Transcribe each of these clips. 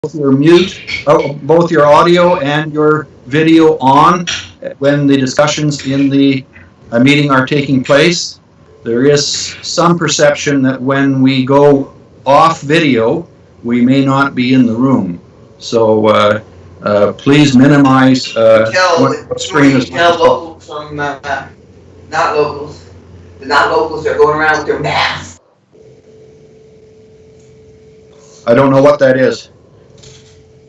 your both your audio and your video on when the discussions in the meeting are taking place. There is some perception that when we go off video, we may not be in the room. So please minimize screen as tell locals from not locals. The not locals are going around with their masks. I don't know what that is.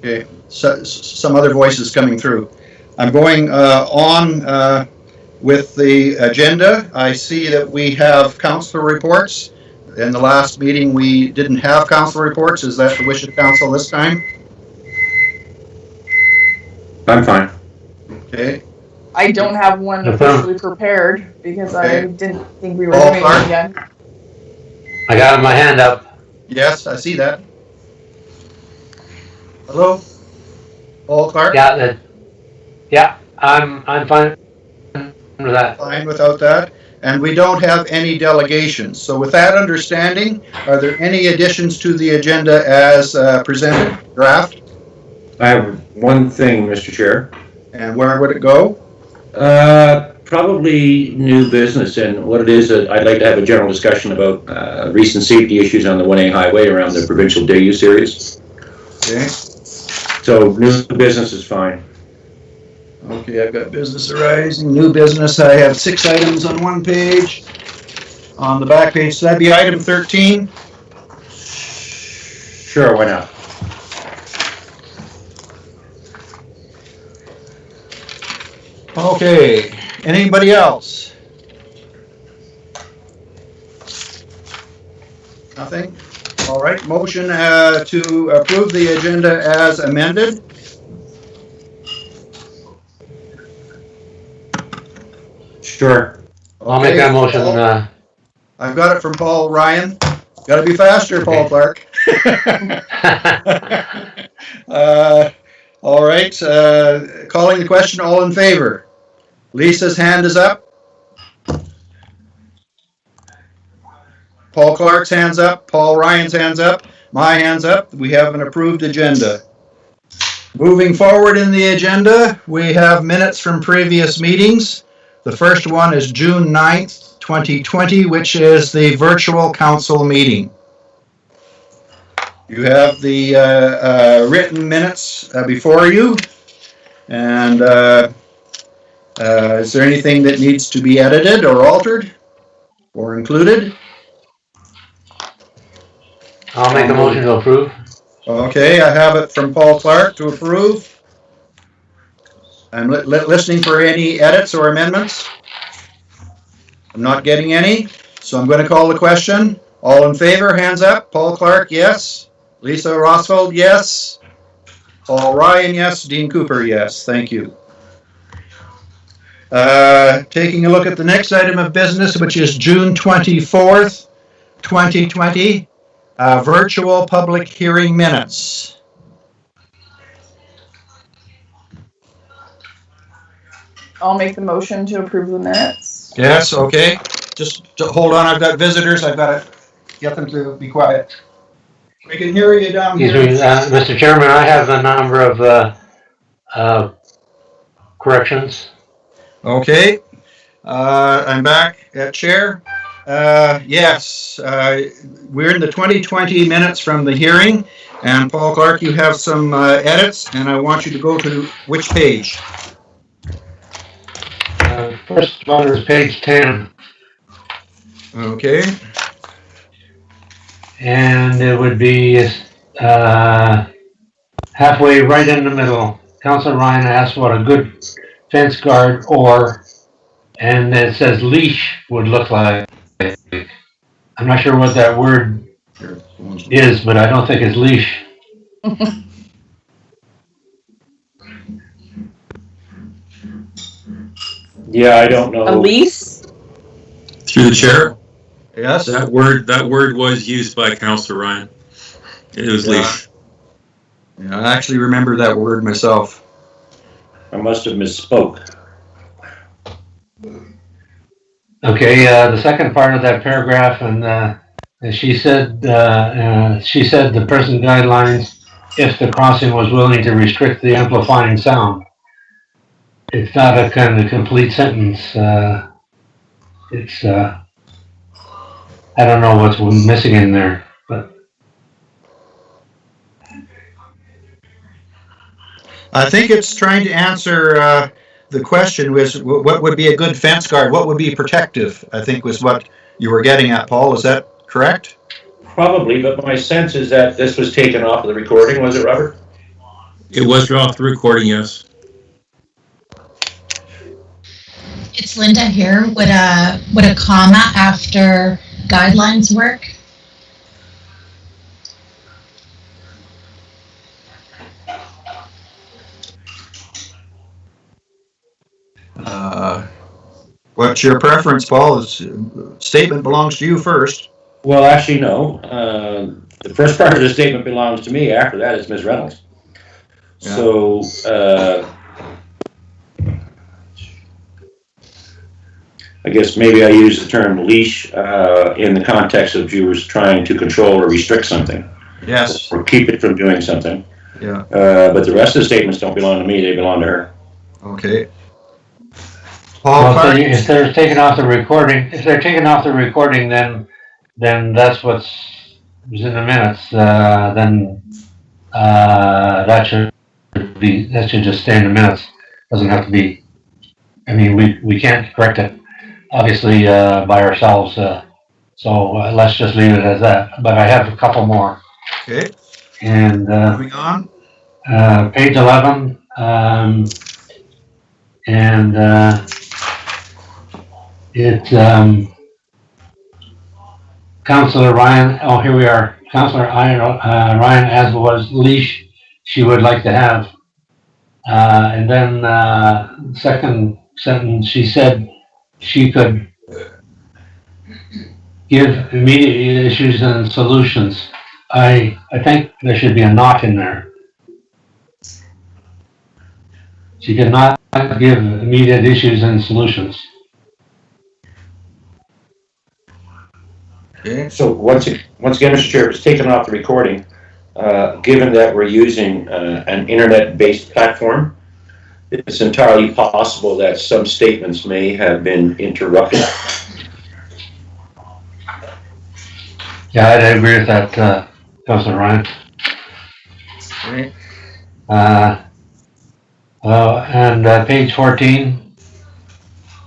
Okay, so, some other voices coming through. I'm going on with the agenda. I see that we have councillor reports. In the last meeting, we didn't have councillor reports. Is that the wish of council this time? I'm fine. Okay. I don't have one officially prepared because I didn't think we were doing it yet. I got my hand up. Yes, I see that. Hello? Paul Clark? Yeah, I'm fine with that. Fine without that. And we don't have any delegations. So with that understanding, are there any additions to the agenda as presented, draft? I have one thing, Mr. Chair. And where would it go? Probably new business, and what it is, I'd like to have a general discussion about recent safety issues on the 1A highway around the provincial day use areas. Okay. So new business is fine. Okay, I've got business arising, new business. I have 6 items on one page. On the back page, so that'd be item 13. Sure, why not? Okay, anybody else? Nothing? All right, motion to approve the agenda as amended. Sure. I'll make that motion. I've got it from Paul Ryan. Got to be faster, Paul Clark. All right, calling the question, all in favor? Lisa's hand is up. Paul Clark's hand's up. Paul Ryan's hand's up. My hand's up. We have an approved agenda. Moving forward in the agenda, we have minutes from previous meetings. The first one is June 9th, 2020, which is the virtual council meeting. You have the written minutes before you. And is there anything that needs to be edited or altered or included? I'll make a motion to approve. Okay, I have it from Paul Clark to approve. I'm listening for any edits or amendments. I'm not getting any, so I'm going to call the question. All in favor, hands up. Paul Clark, yes. Lisa Rosfeld, yes. Paul Ryan, yes. Dean Cooper, yes. Thank you. Taking a look at the next item of business, which is June 24th, 2020. Virtual public hearing minutes. I'll make the motion to approve the minutes. Yes, okay. Just hold on, I've got visitors. I've got to get them to be quiet. We can hear you down here. Mr. Chairman, I have a number of corrections. Okay. I'm back at chair. Yes, we're in the 2020 minutes from the hearing, and Paul Clark, you have some edits, and I want you to go to which page? First one is page 10. Okay. And it would be halfway right in the middle. Councillor Ryan asked what a good fence guard and it says leash would look like. I'm not sure what that word is, but I don't think it's leash. Yeah, I don't know. A lease? Through the chair. Yes. That word was used by Councillor Ryan. It was leash. Yeah, I actually remember that word myself. I must have misspoke. Okay, the second part of that paragraph, and she said the present guidelines if the crossing was willing to restrict the amplifying sound. It's not a kind of complete sentence. It's, I don't know what's missing in there, but. I think it's trying to answer the question was what would be a good fence guard? What would be protective? I think was what you were getting at, Paul. Is that correct? Probably, but my sense is that this was taken off of the recording, was it, Robert? It was off the recording, yes. It's Linda here. Would a comma after guidelines work? What's your preference, Paul? Statement belongs to you first. Well, actually, no. The first part of the statement belongs to me. After that is Ms. Reynolds. Yeah. So, I guess maybe I use the term leash in the context of viewers trying to control or restrict something. Yes. Or keep it from doing something. Yeah. But the rest of the statements don't belong to me, they belong to her. Okay. Paul, Well, if they're taking off the recording, then that's what's in the minutes. That should just stay in the minutes. Doesn't have to be. I mean, we can't correct it, obviously, by ourselves. So let's just leave it as that. But I have a couple more. Okay. And moving on. Page 11, it's Councillor Ryan. Oh, here we are. Councillor Ryan asked what leash she would like to have, and then second sentence she said she could give immediate issues and solutions. I think there should be a not in there. She could not give immediate issues and solutions. Okay. So once again, Mr. Chair, it's taken off the recording. Given that we're using an internet-based platform, it's entirely possible that some statements may have been interrupted. Yeah, I agree with that, Councillor Ryan. Okay. And page 14,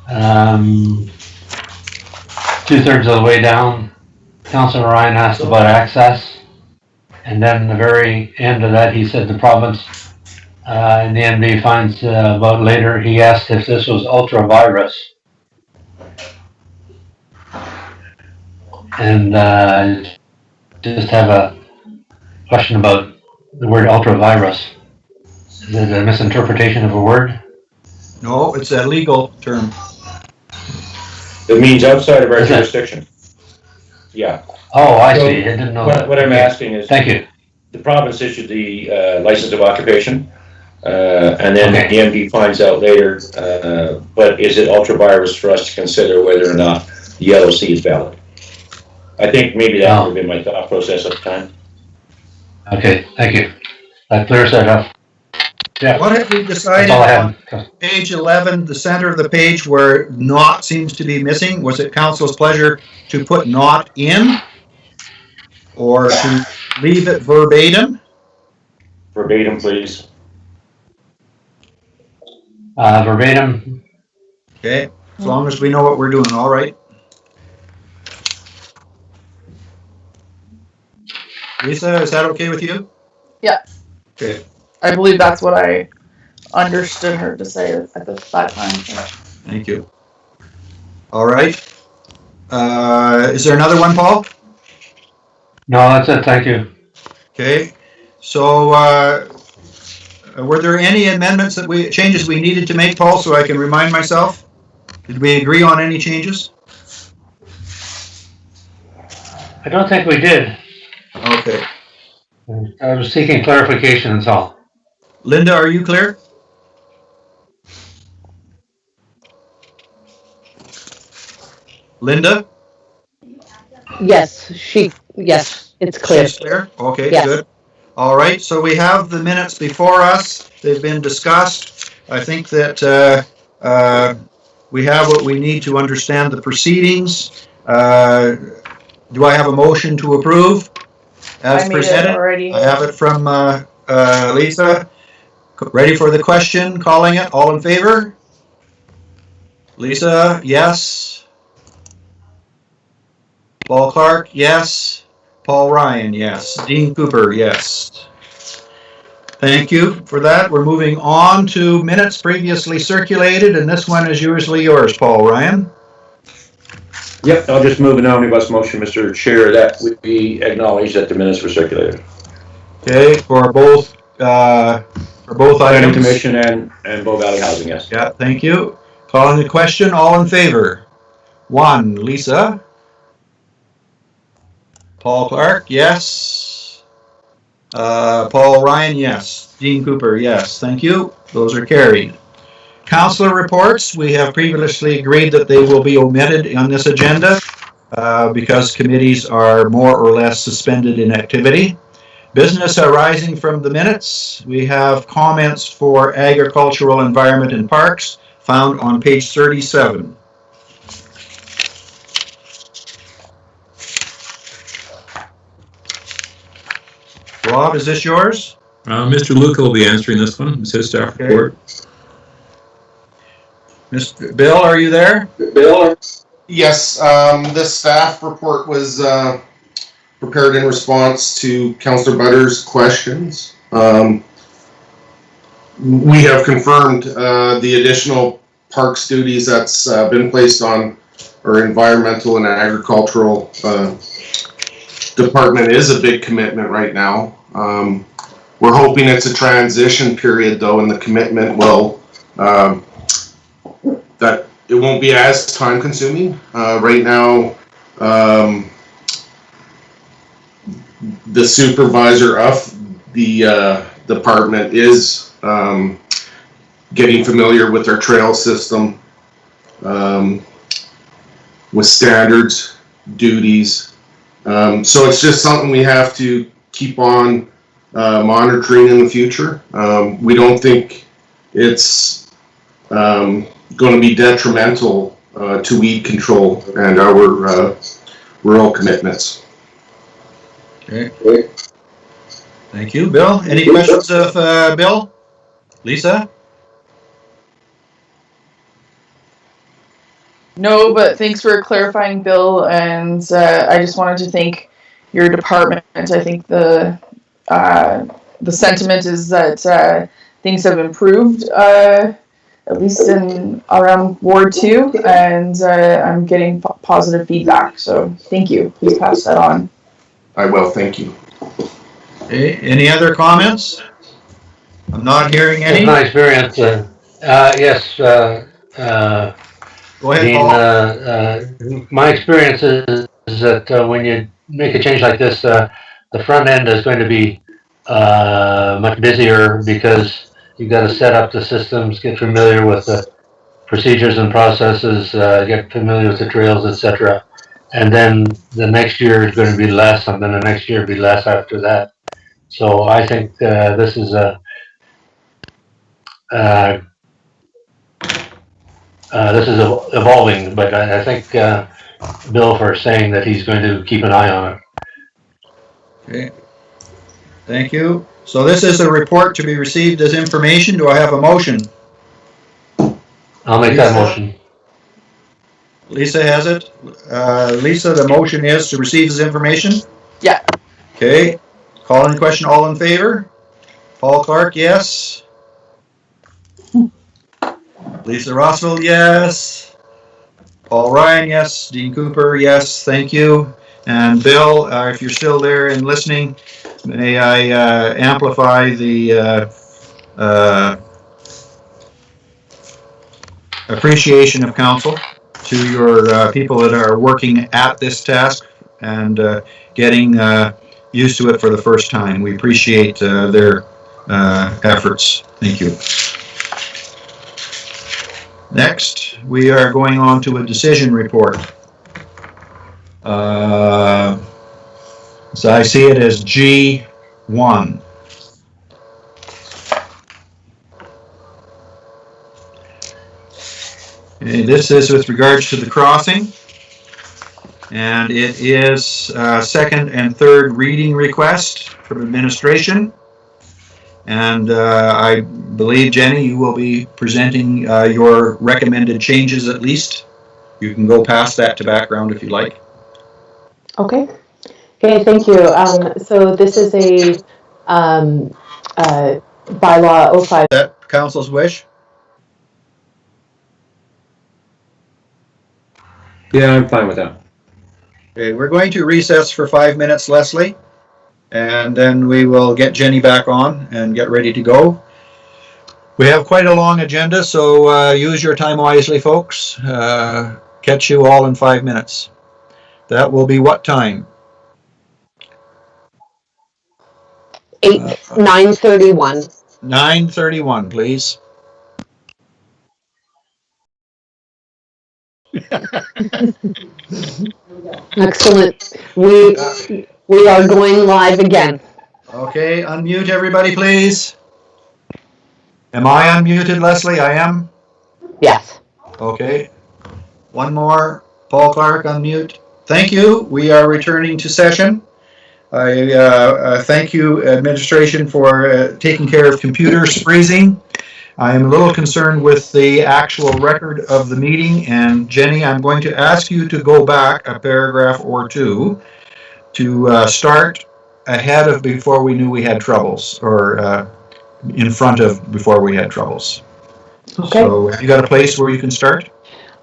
2/3 of the way down, Councillor Ryan asked about access, and then the very end of that, he said the province in the MD finds about later, he asked if this was ultra-virus. And just have a question about the word ultra-virus. Is it a misinterpretation of a word? No, it's a legal term. It means outside of our jurisdiction. Yeah. Oh, I see. I didn't know that. What I'm asking is, Thank you. the province issued the license of occupation, and then Okay. the MD finds out later, but is it ultra-virus for us to consider whether or not the LOC is valid? I think maybe that would have been my thought process at the time. Okay, thank you. That clears that up. Yeah, What have we that's decided all I on have. page 11, the center of the page where not seems to be missing? Was it council's pleasure to put not in or to leave it verbatim? Verbatim, please. Verbatim. Okay, as long as we know what we're doing, all right? Lisa, is that okay with you? Yeah. Okay. I believe that's what I understood her to say at that time. Thank you. All right. Is there another one, Paul? No, that's it. Thank you. Okay. So, were there any amendments changes we needed to make, Paul, so I can remind myself? Did we agree on any changes? I don't think we did. Okay. I was seeking clarification, that's all. Linda, are you clear? Linda? Yes, it's clear. She's clear? Okay, Yes. good. All right, so we have the minutes before us. They've been discussed. I think that we have what we need to understand the proceedings. Do I have a motion to approve as presented? Already. I have it from Lisa. Ready for the question? Calling it. All in favor? Lisa, yes. Paul Clark, yes. Paul Ryan, yes. Dean Cooper, yes. Thank you for that. We're moving on to minutes previously circulated, and this one is usually yours, Paul Ryan. Yep, I'll just move an omnibus motion, Mr. Chair, that we acknowledge that the minutes were circulated. Okay, for both Planning items. Commission and Bow Valley Housing, yes. Yeah, thank you. Calling the question, all in favor? 1, Lisa. Paul Clark, yes. Paul Ryan, yes. Dean Cooper, yes. Thank you. Those are carried. Councillor reports, we have previously agreed that they will be omitted on this agenda because committees are more or less suspended in activity. Business arising from the minutes, we have comments for agricultural environment and parks found on page 37. Rob, is this yours? Mr. Luca will be answering this one. It's his staff report. Mr. Bill, are you there? Bill? Yes, this staff report was prepared in response to Councillor Butter's questions. We have confirmed the additional parks duties that's been placed on our environmental and agricultural department is a big commitment right now. We're hoping it's a transition period though, and the commitment will that it won't be as time consuming. Right now, the supervisor of the department is getting familiar with our trail system, with standards, duties. So it's just something we have to keep on monitoring in the future. We don't think it's going to be detrimental to weed control and our rural commitments. Okay. Thank you. Bill, any questions of Bill? Lisa? No, but thanks for clarifying, Bill, and I just wanted to thank your department. I think the sentiment is that things have improved, at least in around Ward 2, and I'm getting positive feedback, so thank you. Please pass that on. I will, thank you. Okay. Any other comments? I'm not hearing any. My experience, yes, Go ahead, Paul. My experience is that when you make a change like this, the front end is going to be much busier because you've got to set up the systems, get familiar with the procedures and processes, get familiar with the trails, etc. And then the next year is going to be less, and then the next year will be less after that. So I think this is evolving, but I thank Bill for saying that he's going to keep an eye on it. Okay. Thank you. So this is a report to be received as information. Do I have a motion? I'll make that motion. Lisa has it. Lisa, the motion is to receive as information? Yeah. Okay. Call in question, all in favor? Paul Clark, yes. Lisa Rossville, yes. Paul Ryan, yes. Dean Cooper, yes. Thank you. And Bill, if you're still there and listening, may I amplify the appreciation of council to your people that are working at this task and getting used to it for the first time. We appreciate their efforts. Thank you. Next, we are going on to a decision report. So I see it as G1. Okay, this is with regards to the crossing. And it is second and third reading request from administration. And I believe, Jenny, you will be presenting your recommended changes at least. You can go past that to background if you like. Okay. Okay, thank you. So this is a bylaw 05. That council's wish? Yeah, I'm fine with that. Okay, we're going to recess for 5 minutes, Leslie, and then we will get Jenny back on and get ready to go. We have quite a long agenda, so use your time wisely, folks. Catch you all in 5 minutes. That will be what time? 9:31. 9:31, please. Excellent. We are going live again. Okay, unmute everybody, please. Am I unmuted, Leslie? I am? Yes. Okay. One more. Paul Clark, unmute. Thank you. We are returning to session. I thank you, administration, for taking care of computers freezing. I am a little concerned with the actual record of the meeting, and Jenny, I'm going to ask you to go back a paragraph or two to start ahead of before we knew we had troubles, or in front of before we had troubles. Okay. So have you got a place where you can start?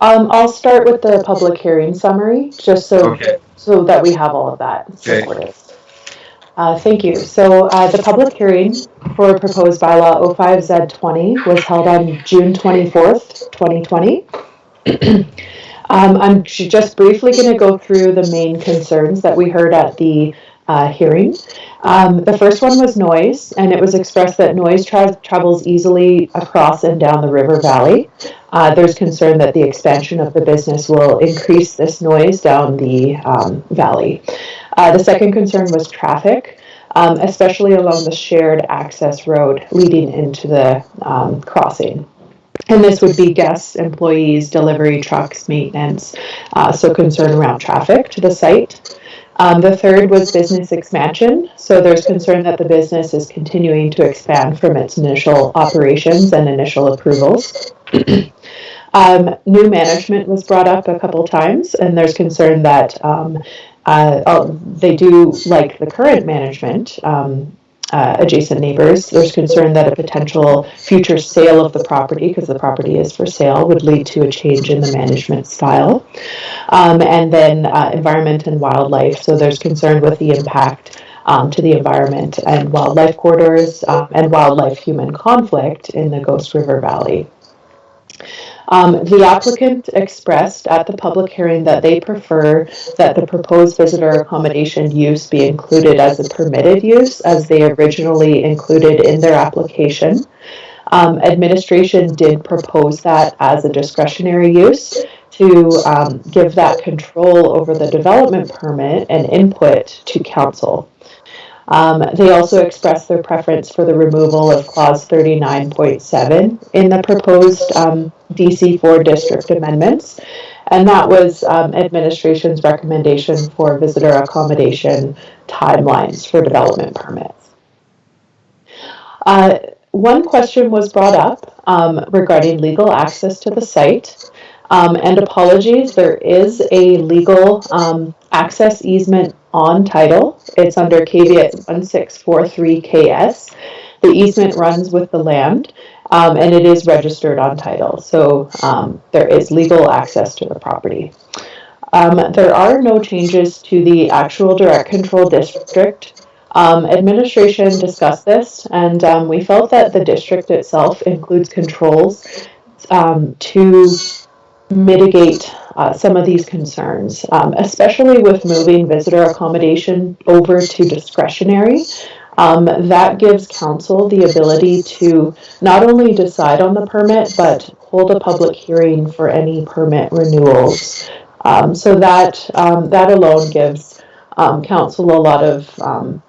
I'll start with the public hearing summary, just so that we have all of that supported. Thank you. So the public hearing for proposed bylaw 05Z20 was held on June 24th, 2020. I'm just briefly going to go through the main concerns that we heard at the hearing. The first one was noise, and it was expressed that noise travels easily across and down the river valley. There's concern that the expansion of the business will increase this noise down the valley. The second concern was traffic, especially along the shared access road leading into the crossing. And this would be guests, employees, delivery trucks, maintenance, so concern around traffic to the site. The third was business expansion. So there's concern that the business is continuing to expand from its initial operations and initial approvals. New management was brought up a couple times, and there's concern that they do like the current management, adjacent neighbors. There's concern that a potential future sale of the property, because the property is for sale, would lead to a change in the management style. And then environment and wildlife. So there's concern with the impact to the environment and wildlife corridors and wildlife-human conflict in the Ghost River Valley. The applicant expressed at the public hearing that they prefer that the proposed visitor accommodation use be included as a permitted use, as they originally included in their application. Administration did propose that as a discretionary use to give that control over the development permit and input to council. They also expressed their preference for the removal of clause 39.7 in the proposed DC4 district amendments, and that was administration's recommendation for visitor accommodation timelines for development permits. One question was brought up regarding legal access to the site. And apologies, there is a legal access easement on title. It's under caveat 1643KS. The easement runs with the land, and it is registered on title. So there is legal access to the property. There are no changes to the actual direct control district. Administration discussed this, and we felt that the district itself includes controls to mitigate some of these concerns, especially with moving visitor accommodation over to discretionary. That gives council the ability to not only decide on the permit, but hold a public hearing for any permit renewals. So that alone gives council a lot of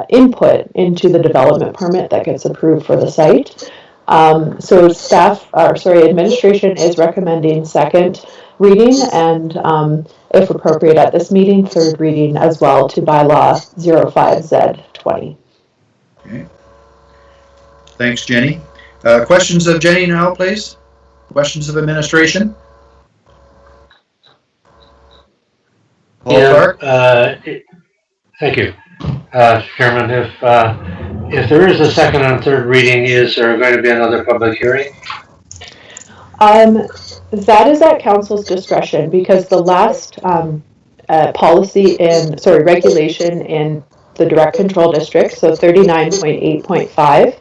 input into the development permit that gets approved for the site. So administration is recommending second reading and, if appropriate at this meeting, third reading as well to bylaw 05Z20. Okay. Thanks, Jenny. Questions of Jenny now, please? Questions of administration? Paul Clark? Thank you, Chairman. If there is a second and third reading, is there going to be another public hearing? That is at council's discretion because the last regulation in the direct control district, so 39.8.5,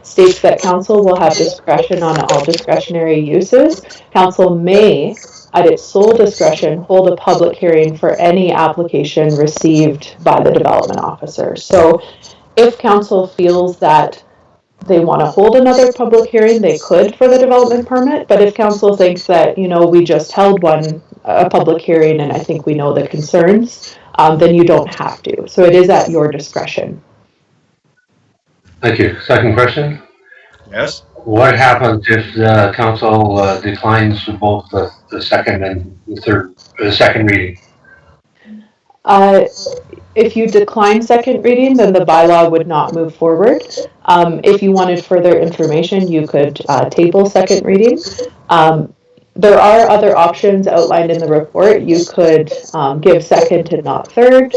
states that council will have discretion on all discretionary uses. Council may, at its sole discretion, hold a public hearing for any application received by the development officer. So if council feels that they want to hold another public hearing, they could for the development permit. But if council thinks that, we just held a public hearing and I think we know the concerns, then you don't have to. So it is at your discretion. Thank you. Second question? Yes. What happens if the council declines both the second and the second reading? If you decline second reading, then the bylaw would not move forward. If you wanted further information, you could table second reading. There are other options outlined in the report. You could give second and not third.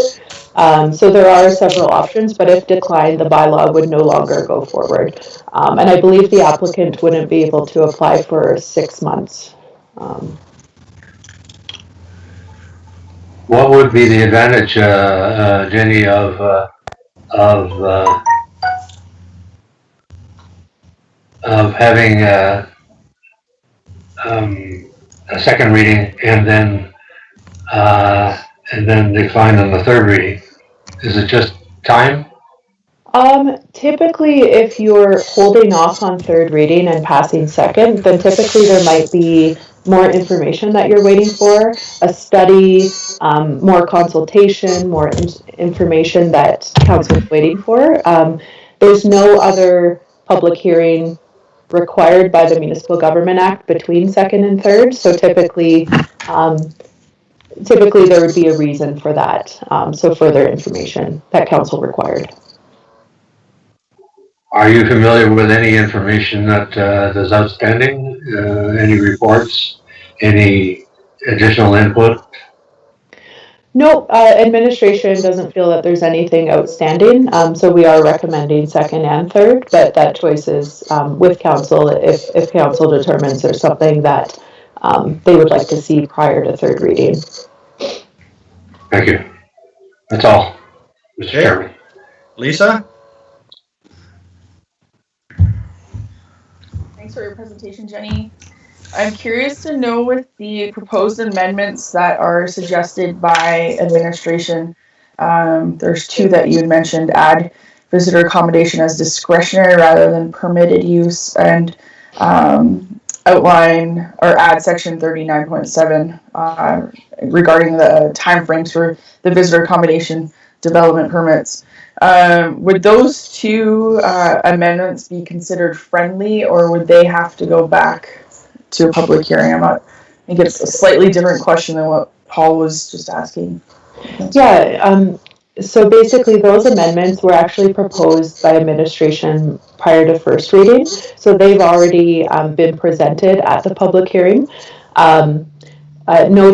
So there are several options, but if declined, the bylaw would no longer go forward. And I believe the applicant wouldn't be able to apply for 6 months. What would be the advantage, Jenny, of having a second reading and then decline on the third reading? Is it just time? Typically, if you're holding off on third reading and passing second, then typically there might be more information that you're waiting for, a study, more consultation, more information that council is waiting for. There's no other public hearing required by the Municipal Government Act between second and third, so typically there would be a reason for that, so further information that council required. Are you familiar with any information that is outstanding? Any reports? Any additional input? No, administration doesn't feel that there's anything outstanding, so we are recommending second and third, but that choice is with council if council determines there's something that they would like to see prior to third reading. Thank you. That's all, Mr. Chairman. Lisa? Thanks for your presentation, Jenny. I'm curious to know with the proposed amendments that are suggested by administration, there's two that you had mentioned, add visitor accommodation as discretionary rather than permitted use, and outline or add section 39.7 regarding the timeframes for the visitor accommodation development permits. Would those two amendments be considered friendly, or would they have to go back to a public hearing? I think it's a slightly different question than what Paul was just asking. Yeah, so basically those amendments were actually proposed by administration prior to first reading, so they've already been presented at the public hearing. No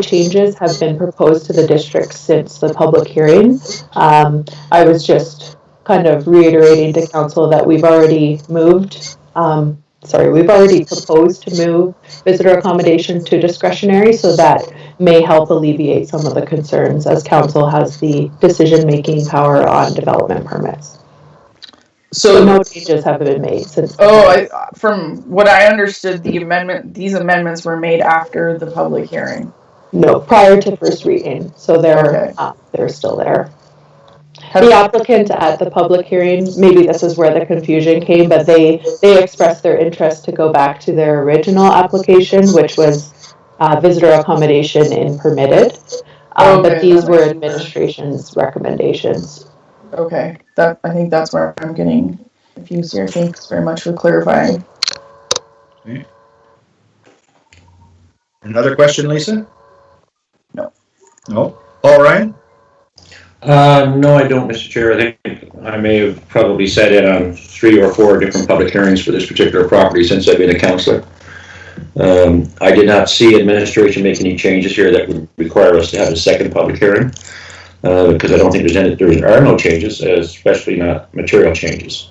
changes have been proposed to the district since the public hearing. I was just kind of reiterating to council that we've already proposed to move visitor accommodation to discretionary, so that may help alleviate some of the concerns as council has the decision-making power on development permits. So no changes have been made since. From what I understood, these amendments were made after the public hearing. No, prior to first reading, so they're still there. The applicant at the public hearing, maybe this is where the confusion came, but they expressed their interest to go back to their original application, which was visitor accommodation in permitted. But these were administration's recommendations. Okay, I think that's where I'm getting confused here. Thanks very much for clarifying. Okay. Another question, Lisa? No. No? All right. No, I don't, Mr. Chair. I think I may have probably sat in on 3 or 4 different public hearings for this particular property since I've been a councillor. I did not see administration make any changes here that would require us to have a second public hearing, because I don't think there are no changes, especially not material changes.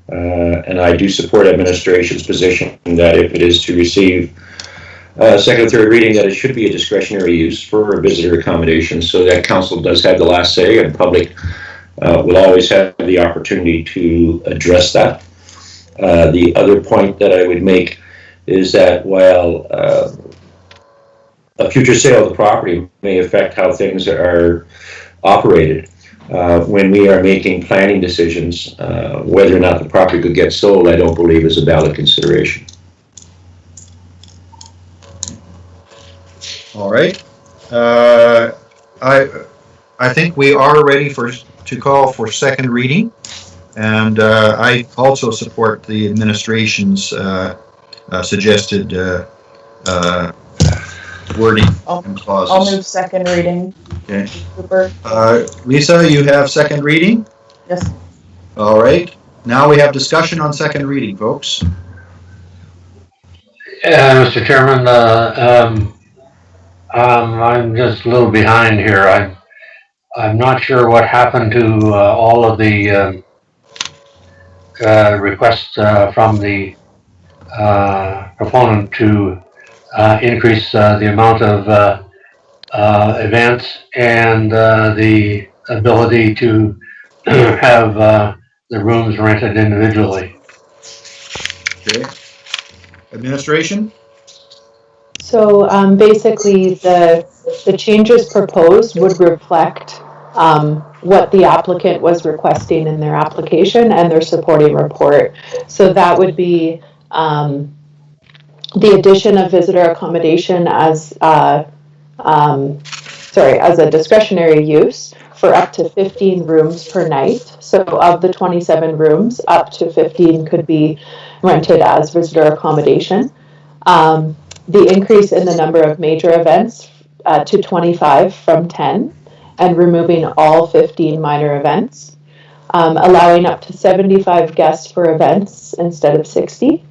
And I do support administration's position that if it is to receive second or third reading, that it should be a discretionary use for a visitor accommodation, so that council does have the last say, and public will always have the opportunity to address that. The other point that I would make is that while a future sale of the property may affect how things are operated, when we are making planning decisions, whether or not the property could get sold, I don't believe is a valid consideration. All right. I think we are ready to call for second reading, and I also support the administration's suggested wording and clauses. I'll move second reading. Okay. Cooper. Lisa, you have second reading? Yes. All right. Now we have discussion on second reading, folks. Mr. Chairman, I'm just a little behind here. I'm not sure what happened to all of the requests from the proponent to increase the amount of events and the ability to have the rooms rented individually. Okay. Administration? So basically, the changes proposed would reflect what the applicant was requesting in their application and their supporting report. So that would be the addition of visitor accommodation as as a discretionary use for up to 15 rooms per night. So of the 27 rooms, up to 15 could be rented as visitor accommodation. The increase in the number of major events to 25 from 10, and removing all 15 minor events, allowing up to 75 guests for events instead of 60.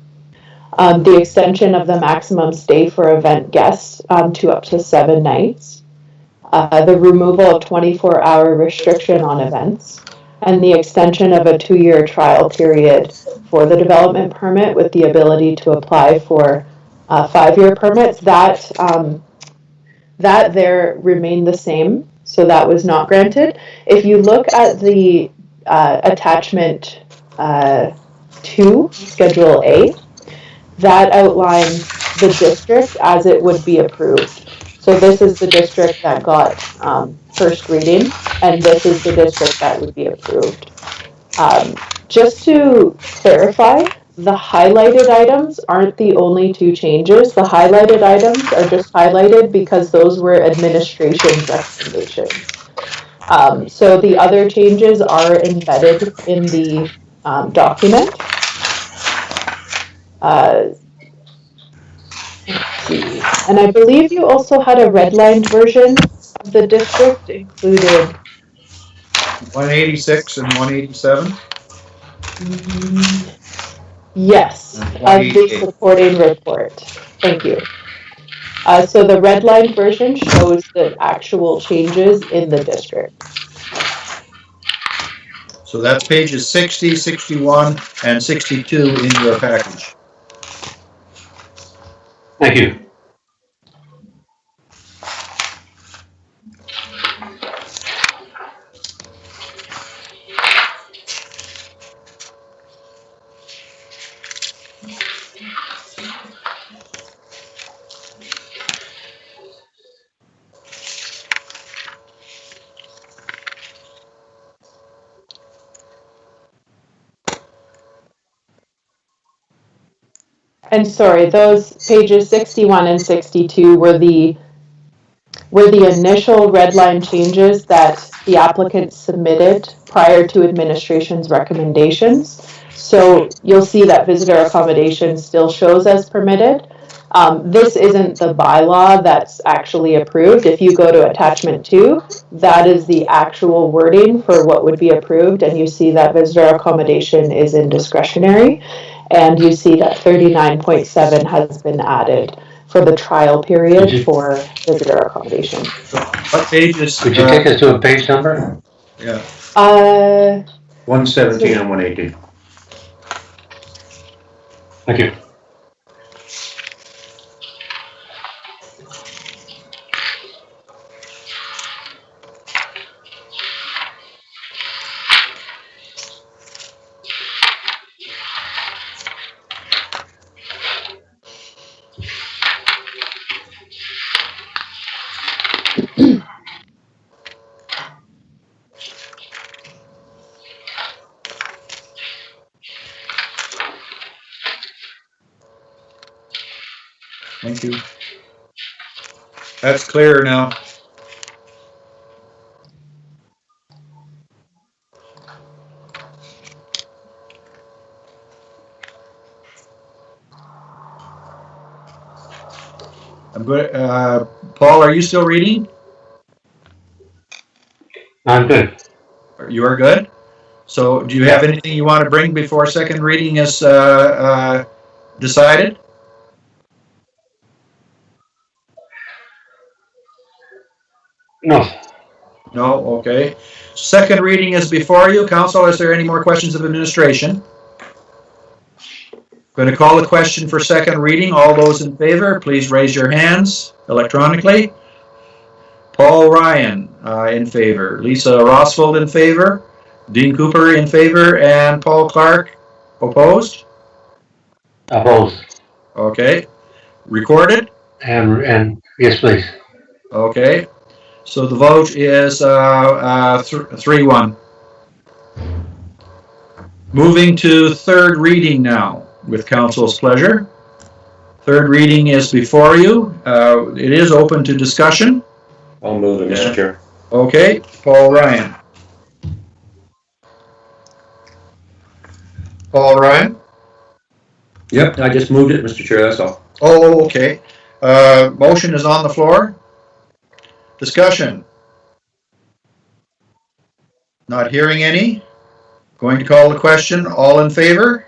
The extension of the maximum stay for event guests to up to 7 nights. The removal of 24-hour restriction on events, and the extension of a 2-year trial period for the development permit with the ability to apply for 5-year permits. That there remained the same, so that was not granted. If you look at the attachment 2, Schedule A, that outlines the district as it would be approved. So this is the district that got first reading, and this is the district that would be approved. Just to clarify, the highlighted items aren't the only 2 changes. The highlighted items are just highlighted because those were administration's recommendations. So the other changes are embedded in the document. Let's see. And I believe you also had a redlined version of the district included. 186 and 187? Yes, of the supporting report. Thank you. So the redlined version shows the actual changes in the district. So that's pages 60, 61, and 62 in your package. Thank you. And sorry, those pages 61 and 62 were the initial redline changes that the applicant submitted prior to administration's recommendations. So you'll see that visitor accommodation still shows as permitted. This isn't the bylaw that's actually approved. If you go to attachment 2, that is the actual wording for what would be approved, and you see that visitor accommodation is in discretionary, and you see that 39.7 has been added for the trial period for visitor accommodation. What page is? Could you take us to a page number? Yeah. 117 and 118. Thank you. Thank you. That's clear now. I'm good. Paul, are you still reading? I'm good. You are good? So do you have anything you want to bring before second reading is decided? No. No, okay. Second reading is before you. Council, is there any more questions of administration? Going to call the question for second reading. All those in favor, please raise your hands electronically. Paul Ryan in favor. Lisa Rosvold in favor. Dean Cooper in favor. And Paul Clark opposed? Opposed. Okay. Recorded? And yes, please. Okay. So the vote is 3-1. Moving to third reading now, with council's pleasure. Third reading is before you. It is open to discussion. I'll move it, Mr. Chair. Okay, Paul Ryan. Paul Ryan? Yep, I just moved it, Mr. Chair, that's all. Oh, okay. Motion is on the floor. Discussion. Not hearing any. Going to call the question. All in favor?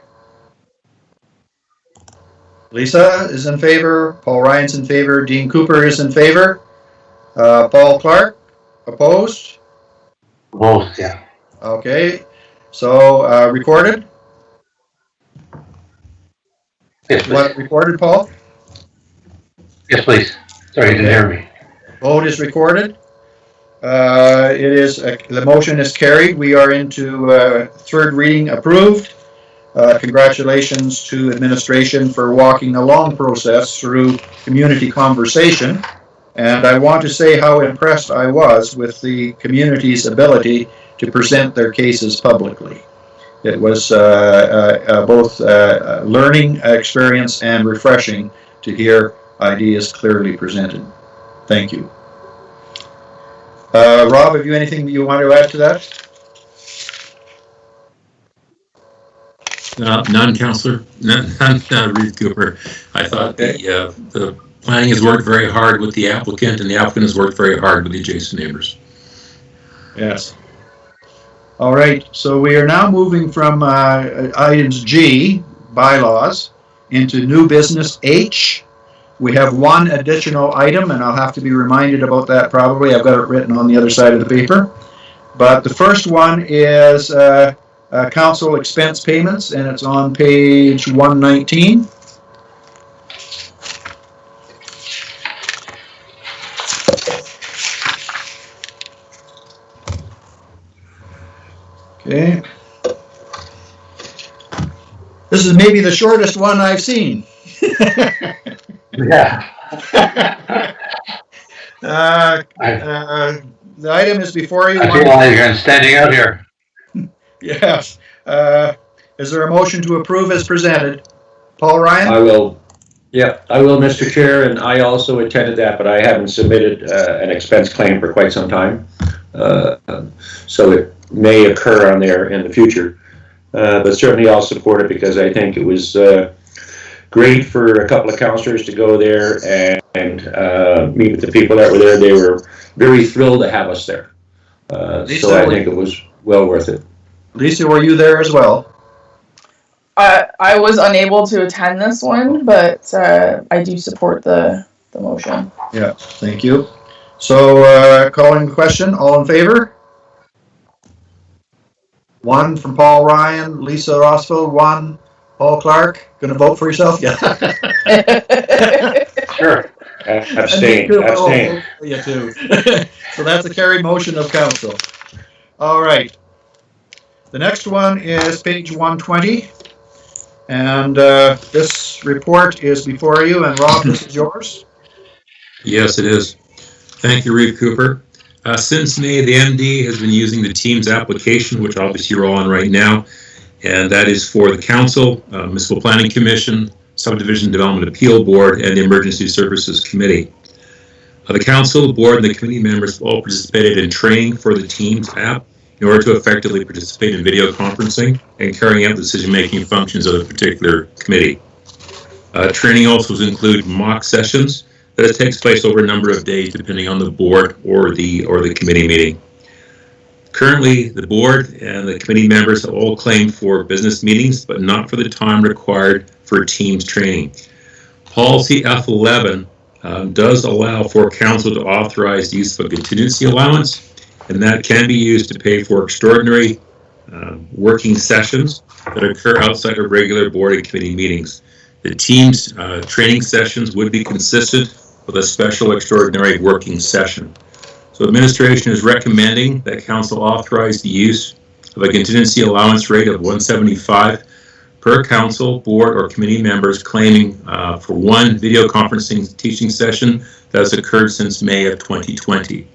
Lisa is in favor. Paul Ryan's in favor. Dean Cooper is in favor. Paul Clark, opposed? Opposed, yeah. Okay. So recorded? Yes, please. What recorded, Paul? Yes, please. Sorry, you didn't hear me. Vote is recorded. The motion is carried. We are into third reading approved. Congratulations to administration for walking a long process through community conversation. And I want to say how impressed I was with the community's ability to present their cases publicly. It was both learning experience and refreshing to hear ideas clearly presented. Thank you. Rob, have you anything you want to add to that? None, Councillor. None, Ruth Cooper. I thought the planning has worked very hard with the applicant, and the applicant has worked very hard with the adjacent neighbors. Yes. All right. So we are now moving from items G, bylaws, into new business H. We have one additional item, and I'll have to be reminded about that probably. I've got it written on the other side of the paper. But the first one is council expense payments, and it's on page 119. Okay. This is maybe the shortest one I've seen. Yeah. The item is before you. I feel like I'm standing out here. Yes. Is there a motion to approve as presented? Paul Ryan? I will, Mr. Chair, and I also attended that, but I haven't submitted an expense claim for quite some time. So it may occur on there in the future. but certainly I'll support it because I think it was great for a couple of councillors to go there and meet with the people that were there. They were very thrilled to have us there. So I think it was well worth it. Lisa, were you there as well? I was unable to attend this one, but I do support the motion. Yeah, thank you. So calling the question, all in favor? 1 from Paul Ryan, Lisa Rossfield, 1, Paul Clark. Gonna vote for yourself? Yeah. Sure. Abstain. Abstain. Yeah, too. So that's a carried motion of council. All right. The next one is page 120. And this report is before you. And Rob, this is yours. Yes, it is. Thank you, Reeve Cooper. Since May, the MD has been using the Teams application, which obviously you're all on right now, and that is for the Council, Municipal Planning Commission, Subdivision Development Appeal Board, and the Emergency Services Committee. The Council, the Board, and the committee members all participated in training for the Teams app in order to effectively participate in video conferencing and carrying out decision-making functions of a particular committee. Training also include mock sessions that takes place over a number of days depending on the board or the committee meeting. Currently, the board and the committee members have all claimed for business meetings, but not for the time required for Teams training. Policy F11 does allow for council to authorize the use of a contingency allowance, and that can be used to pay for extraordinary working sessions that occur outside of regular board and committee meetings. The Teams training sessions would be consistent with a special extraordinary working session. So administration is recommending that council authorize the use of a contingency allowance rate of $175 per council, board, or committee members claiming for one video conferencing teaching session that has occurred since May of 2020.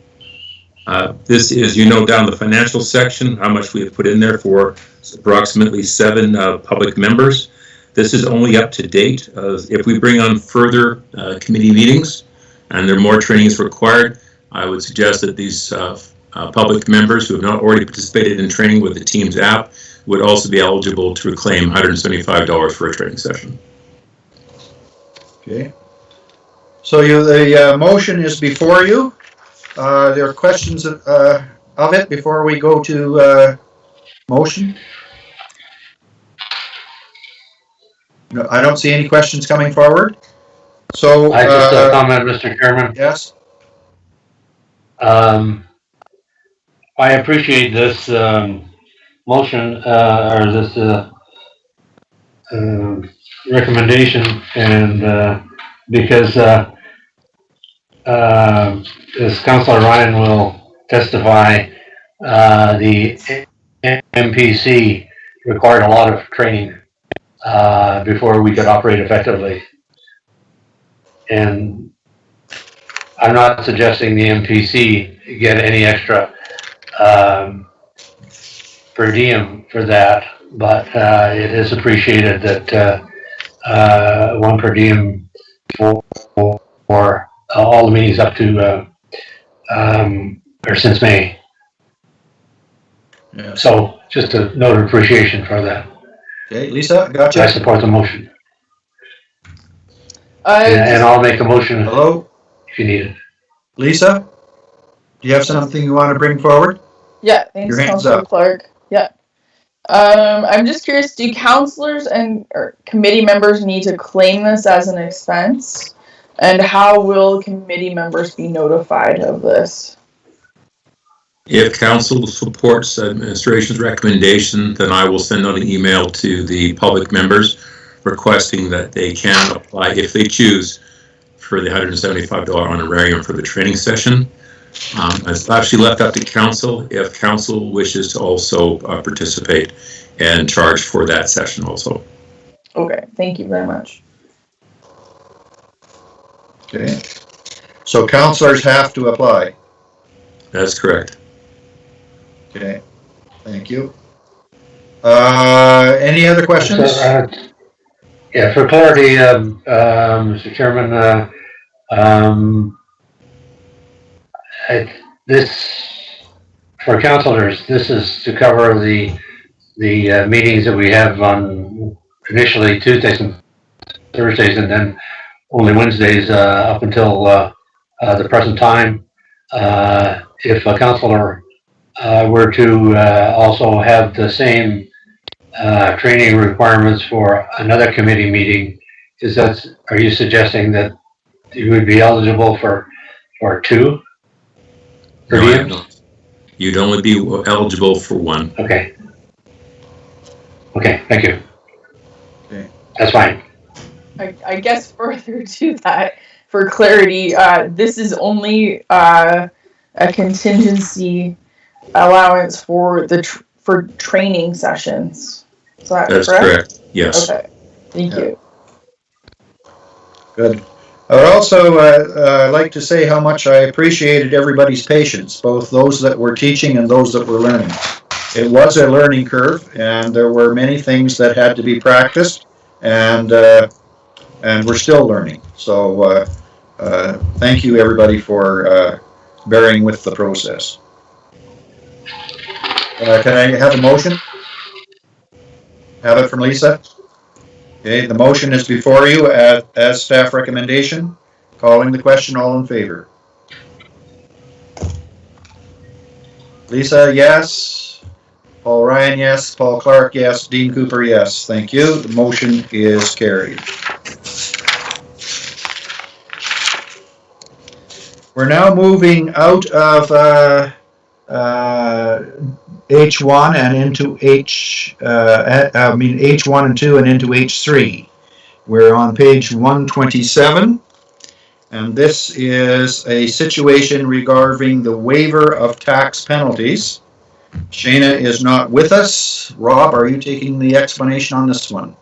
This is, you know, down the financial section, how much we have put in there for approximately 7 public members. This is only up to date. If we bring on further committee meetings and there are more trainings required, I would suggest that these public members who have not already participated in training with the Teams app would also be eligible to reclaim $175 for a training session. Okay. So the motion is before you. There are questions of it before we go to motion? No, I don't see any questions coming forward. So I just comment, Mr. Chairman. Yes. I appreciate this motion or this recommendation, and because as Councillor Ryan will testify, the MPC required a lot of training before we could operate effectively. And I'm not suggesting the MPC get any extra per diem for that, but it is appreciated that one per diem for all the meetings up to or since May. Yes. So just a note of appreciation for that. Okay, Lisa, gotcha. I support the motion. I And I'll make the motion Hello, if you need it. Lisa. Do you have something you want to bring forward? Yeah, thanks, Your hands Councillor up. Clark. Yeah. I'm just curious, do councillors or committee members need to claim this as an expense? And how will committee members be notified of this? If council supports administration's recommendation, then I will send out an email to the public members requesting that they can apply, if they choose, for the $175 honorarium for the training session. It's actually left up to council if council wishes to also participate and charge for that session also. Okay, thank you very much. Okay. So councillors have to apply. That's correct. Okay. Thank you. Any other questions? Yeah, for clarity, Mr. Chairman, this, for councillors, this is to cover the the meetings that we have on initially Tuesdays and Thursdays, and then only Wednesdays up until the present time. If a councillor were to also have the same training requirements for another committee meeting, are you suggesting that you would be eligible for two? No, I am not. You'd only be eligible for one. Okay. Okay, thank you. Okay. That's fine. I guess further to that, for clarity, this is only a contingency allowance for for training sessions. Is that That's correct. Yes. Okay. Thank you. Good. I would also like to say how much I appreciated everybody's patience, both those that were teaching and those that were learning. It was a learning curve, and there were many things that had to be practiced, and we're still learning. So thank you, everybody, for bearing with the process. Can I have a motion? Have it from Lisa? Okay, the motion is before you as staff recommendation. Calling the question, all in favor. Lisa, yes. Paul Ryan, yes. Paul Clark, yes. Dean Cooper, yes. Thank you. The motion is carried. We're now moving out of H1 and into H1 and 2 and into H3. We're on page 127, and this is a situation regarding the waiver of tax penalties. Shana is not with us. Rob, are you taking the explanation on this one?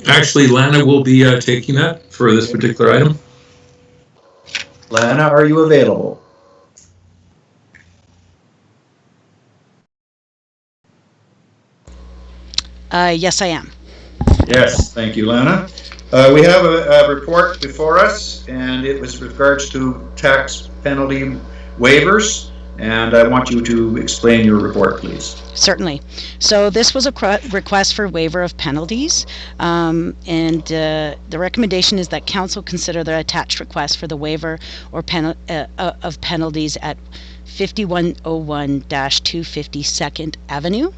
Actually, Lana will be taking that for this particular item. Lana, are you available? Yes, I am. Yes, thank you, Lana. We have a report before us, and it was with regards to tax penalty waivers, and I want you to explain your report, please. Certainly. So this was a request for waiver of penalties, and the recommendation is that council consider the attached request for the waiver or of penalties at 5101-252nd Avenue.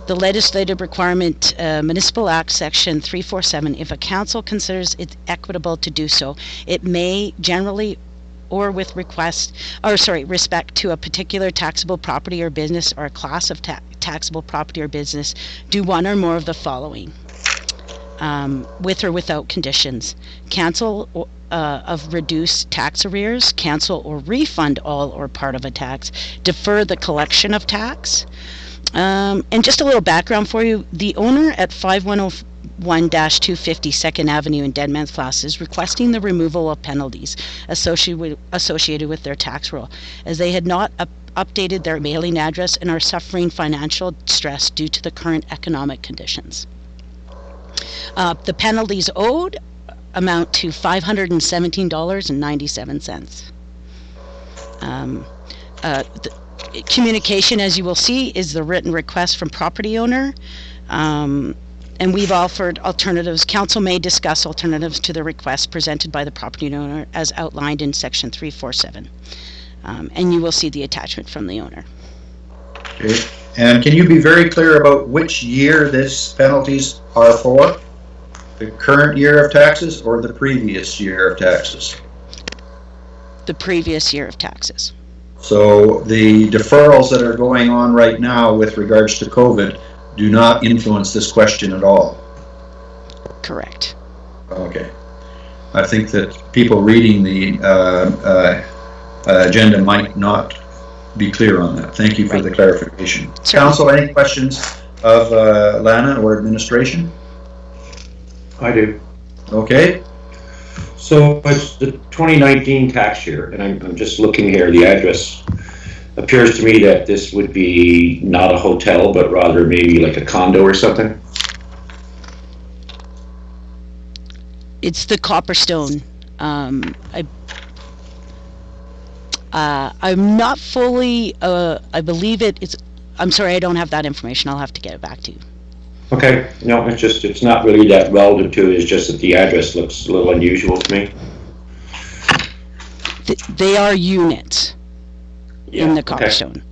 The legislative requirement, Municipal Act Section 347, if a council considers it equitable to do so, it may generally or with respect to a particular taxable property or business or a class of taxable property or business, do one or more of the following, with or without conditions: cancel of reduced tax arrears, cancel or refund all or part of a tax, defer the collection of tax. And just a little background for you, the owner at 5101-252nd Avenue in Deadman's Flass is requesting the removal of penalties associated with their tax roll, as they had not updated their mailing address and are suffering financial stress due to the current economic conditions. The penalties owed amount to $517.97. The communication, as you will see, is the written request from property owner, and we've offered alternatives. Council may discuss alternatives to the request presented by the property owner as outlined in section 347, and you will see the attachment from the owner. Okay. And can you be very clear about which year these penalties are for? The current year of taxes or the previous year of taxes? The previous year of taxes. So the deferrals that are going on right now with regards to COVID do not influence this question at all? Correct. Okay. I think that people reading the agenda might not be clear on that. Thank you for the clarification. Certainly. Council, any questions of Lana or administration? I do. Okay. So it's the 2019 tax year, and I'm just looking here. The address appears to me that this would be not a hotel, but rather maybe like a condo or something. It's the Copperstone. I'm not fully, I believe it's, I'm sorry, I don't have that information. I'll have to get it back to you. Okay, no, it's not really that relevant to it, it's just that the address looks a little unusual to me. They are units in the okay. Copperstone.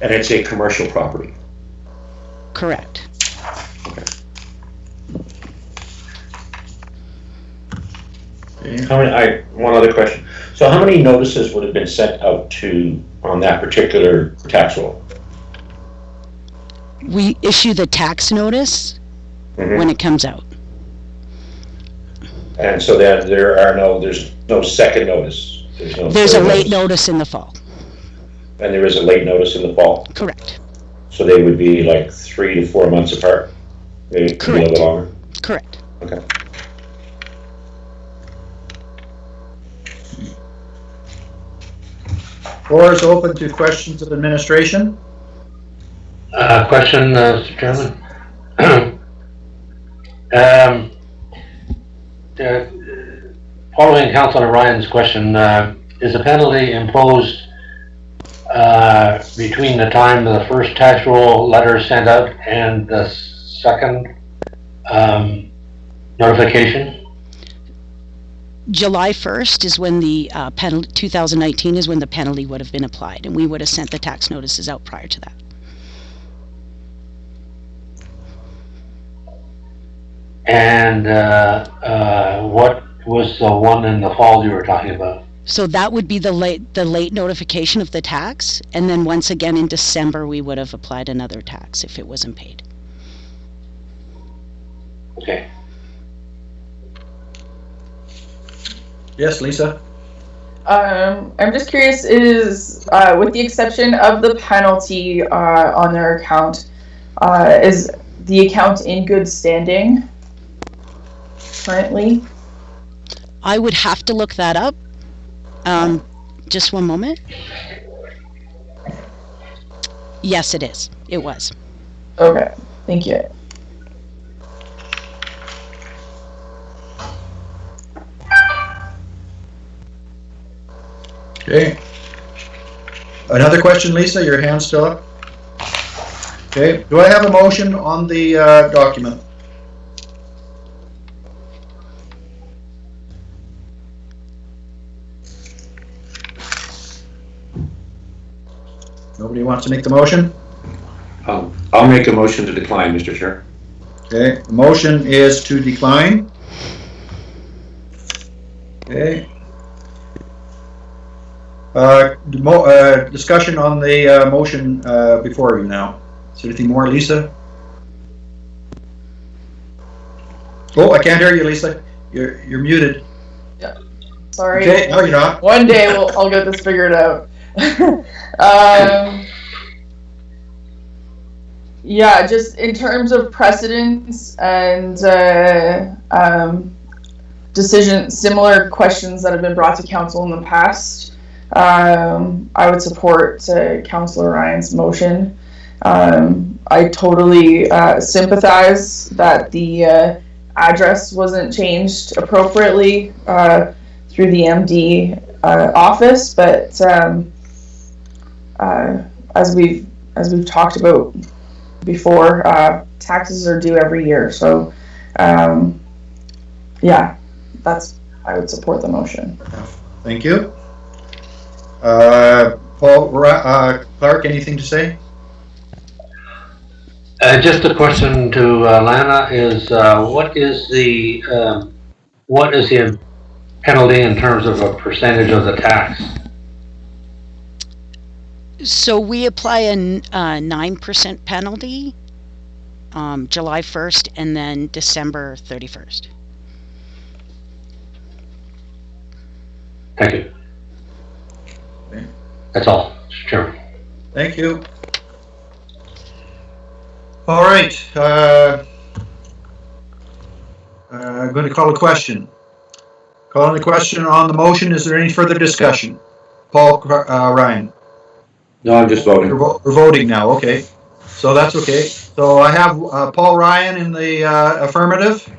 And it's a commercial property. Correct. Okay. One other question. So how many notices would have been sent out to, on that particular tax roll? We issue the tax notice when it comes out. And so then there's no second notice? There's a late notice in the fall. And there is a late notice in the fall? Correct. So they would be like 3 to 4 months apart? Maybe a little bit longer? Correct. Okay. Floor is open to questions of administration. Question, Mr. Chairman. Following Councillor Ryan's question, is a penalty imposed between the time of the first tax roll letter sent out and the second notification? July 1st is when the penalty, 2019 is when the penalty would have been applied, and we would have sent the tax notices out prior to that. And what was the one in the fall you were talking about? So that would be the late notification of the tax, and then once again in December we would have applied another tax if it wasn't paid. Okay. Yes, Lisa? I'm just curious, is, with the exception of the penalty on their account, is the account in good standing currently? I would have to look that up. Just one moment. Yes, it is. It was. Okay, thank you. Okay. Another question, Lisa? Your hand's still up? Okay. Do I have a motion on the document? Nobody wants to make the motion? I'll make a motion to decline, Mr. Chair. Okay. The motion is to decline. Okay. Discussion on the motion before you now. Is there anything more, Lisa? Oh, I can't hear you, Lisa. You're muted. Yeah. Sorry. Okay, no, you're not. One day I'll get this figured out. Yeah, just in terms of precedents and similar questions that have been brought to council in the past, I would support Councillor Ryan's motion. I totally sympathize that the address wasn't changed appropriately through the MD office, but as we've talked about before, taxes are due every year, so yeah, I would support the motion. Thank you. Paul, Clark, anything to say? Just a question to Lana is what is the penalty in terms of a percentage of the tax? So we apply a 9% penalty, July 1st and then December 31st. Thank you. Okay. That's all, Mr. Chairman. Thank you. All right. I'm going to call a question. Calling the question on the motion. Is there any further discussion? Paul, Ryan. No, I'm just voting. We're voting now. Okay. So that's okay. So I have Paul Ryan in the affirmative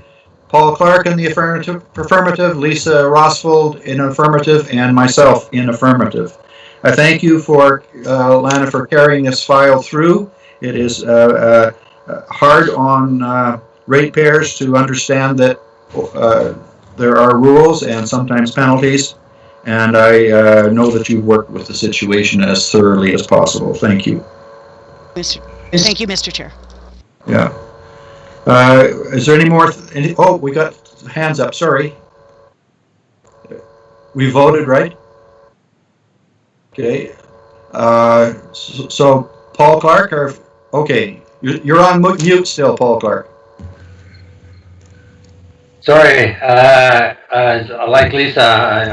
Paul Clark in the affirmative, Lisa Rosfold in affirmative, and myself in affirmative. I thank you for, Lana, for carrying this file through. It is hard on ratepayers to understand that there are rules and sometimes penalties, and I know that you've worked with the situation as thoroughly as possible. Thank you. Thank you, Mr. Chair. Yeah. Is there any more? Oh, we got hands up. Sorry. We voted, right? Okay. So Paul Clark, or okay, you're on mute still, Paul Clark. Sorry, like Lisa,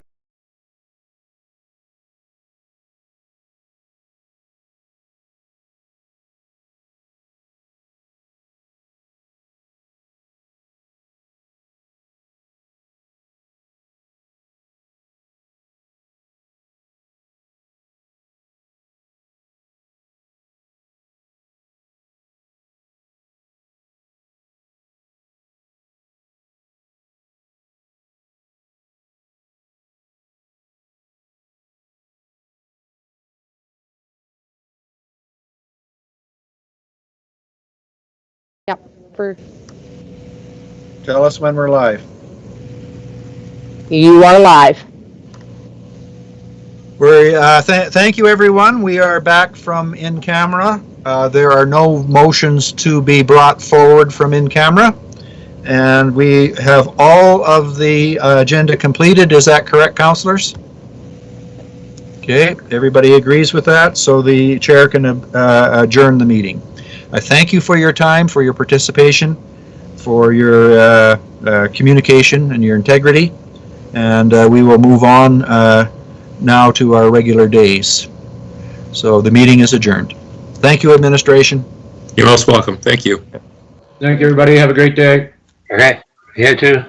Tell us when we're live. You are live. Thank you, everyone. We are back from in camera. There are no motions to be brought forward from in camera, and we have all of the agenda completed. Is that correct, councillors? Okay, everybody agrees with that, so the chair can adjourn the meeting. I thank you for your time, for your participation, for your communication and your integrity, and we will move on now to our regular days. So the meeting is adjourned. Thank you, administration. You're most welcome. Thank you. Thank you, everybody. Have a great day. okay, you too.